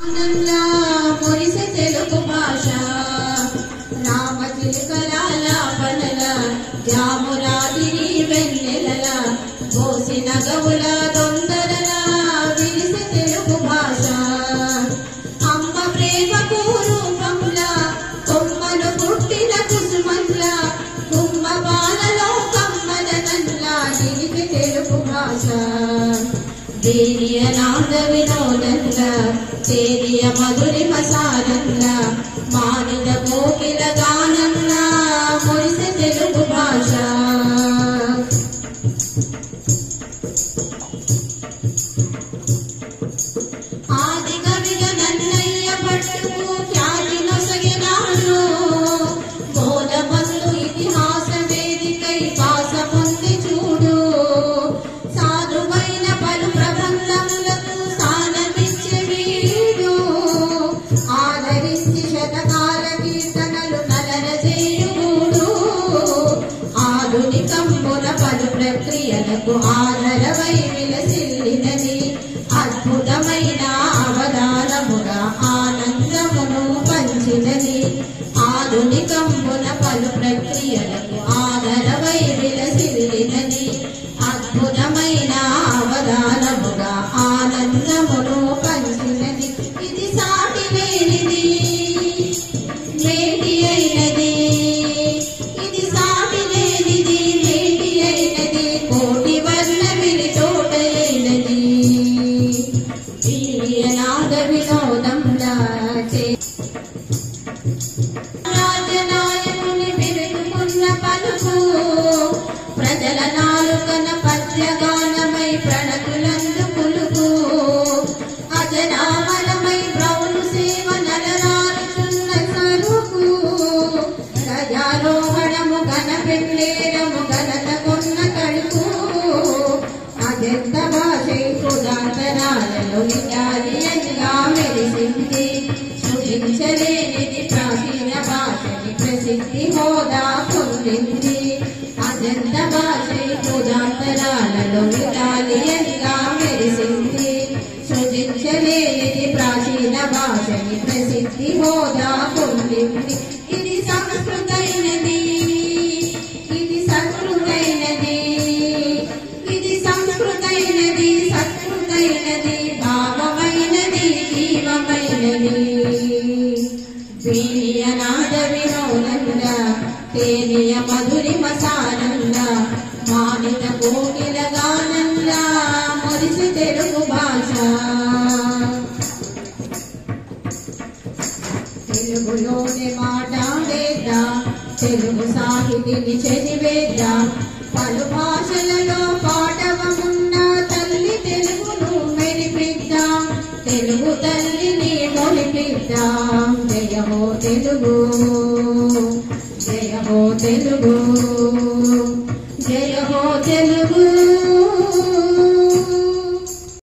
మురిసె తెలుగు భాష రామచిలుకలాల పనల జామురాతిరి వెన్నెలల మోసిన గవుల దొందరల విరిసె తెలుగు భాష అమ్మ ప్రేమకు రూపముల కొమ్మను పుట్టిన కుసుమంల కుమ్మ బాలలో కమ్మల నల్ల నిలిపి తెలుగు భాష దేనియ నాద వినోదంల తేరియ మధురి మసారంల మానిద కోకిల గానంల మురిసె తెలుగు భాష ఆది కవిగా నన్నయ్య పట్టుకు ఖ్యాతి నొసగినాను బోధమల్లు ఇతిహాస వేదికై పాస పొంది చూడు సాధువైన పలు ప్రబంధములకు స్థానమిచ్చే వీడు ఆదరించి శతకాల కీర్తనలు నలరజేయుడు ఆధునికంబుల పలు ప్రక్రియలకు ఆధారవై విలసిల్లినది అద్భుతమైన అవధానముగా ఆనందమును పంచినది ఆధునికంబుల పలు ప్రక్రియలకు ఆధారవై విలసిల్లినది అద్భుతమైన అవధానముగా ఆనందమును పంచినది ఇది సాటి లేనిది మేటి అయినది ఇది సాటి లేనిది మేటి అయినది కోటి వర్ణ విరి తోట అయినది నాద వినోదంలా రాజనాయకుని విరుకున్న పలుకు ప్రజల నాలుకన పద్యగానమై ప్రణతులందు పులుకు అజనామరమై బ్రౌను సేవ నలరారుచున్న సరుకు గజారోహణము గన పెళ్ళేరము ఘనత కొన్న కడుకు అజంత భాషై కుదాంతరాలలో ఇటాలియన్గా మెరిసింది సృజించలేనిది ప్రాచీన భాషని ప్రసిద్ధి హోదా పొందింది అజంత భాషై కుదాంతరాలలో ఇటాలియన్గా మెరిసింది సృజించలేనిది ప్రాచీన భాషని ప్రసిద్ధి హోదా పొందింది ఇది సంస్కృతైనది ఇది సంస్కృతైనది ఇది సంస్కృతైనది సత్కృతైనది భావమైనది జీవమైనది వీణియ నాద వినోదంల తేనియ మధురి మసారంల మానిత కోకిల గానంల మురిసి తెలుగు భాష తెలుగులోనే మాట్లాడేద్దాం తెలుగు సాహితిని చదివేద్దాం పలు భాషలలో పాఠవమున్న తల్లి తెలుగును మెరిపిద్దాం తెలుగు తల్లిని మొలిపిద్దాం జయ హో తెలుగు జయ హో తెలుగు జయ హో తెలుగు